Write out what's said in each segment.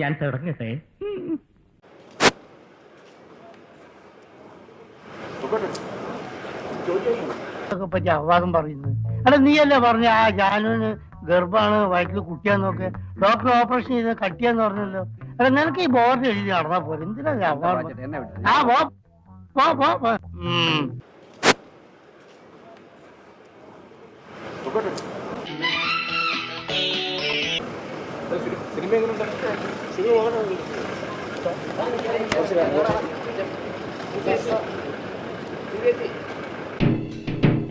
ഞാൻ തുടങ്ങട്ടെ. പറ്റി അവാദം പറയുന്നത് അല്ല, നീയല്ലേ പറഞ്ഞ ആ ജാനുവിന് ഗർഭാണ്, വയറ്റിൽ കുട്ടിയാന്നൊക്കെ. ഡോക്ടർ ഓപ്പറേഷൻ ചെയ്ത് കട്ടിയാന്ന് പറഞ്ഞല്ലോ. അല്ല, നിനക്ക് ഈ ബോർഡ് എഴുതി നടന്നാ പോലെ. എന്തിനാ ആ പോ പോ പോ പോ.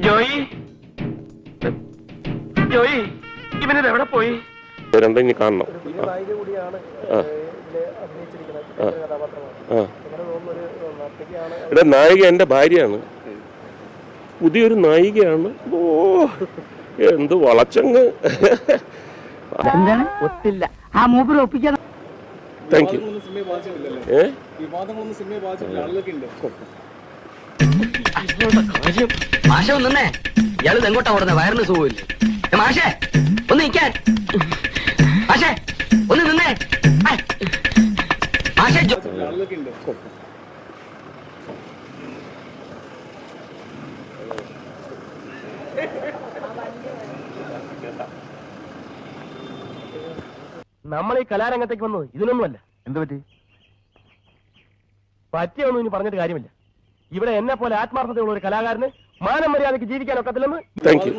ജോയി, ജോയി, ഇവനിത് എവിടെ പോയി? രണ്ടിനി കാണണം. ഇവിടെ നായിക എൻ്റെ ഭാര്യയാണ്, പുതിയൊരു നായികയാണ്. ഓ എന്ത് വളച്ചങ്ങ്. എന്താണ് ഒത്തില്ല ആ മൂപ്പിൽ ഒപ്പിക്കാൻ. Thank you. മാഷ ഒന്നേ, ഇയാള് എങ്ങോട്ടാ ഓടുന്ന? വയറിന് സുഖമില്ലേ മാഷേ? ഒന്ന് നിൽക്കാൻ മാഷേ, ഒന്ന് നിന്നേ മാഷേ. നമ്മൾ ഈ കലാരംഗത്തേക്ക് വന്നത് ഇതിനൊന്നുമല്ല. എന്ത് പറ്റി? പറ്റിയൊന്നും ഇനി പറഞ്ഞിട്ട് കാര്യമില്ല. ഇവിടെ എന്നെ പോലെ ആത്മാർത്ഥതയുള്ള ഒരു കലാകാരന് മാനം മര്യാദയ്ക്ക് ജീവിക്കാൻ ഒക്കത്തില്ലെന്ന്. Thank you.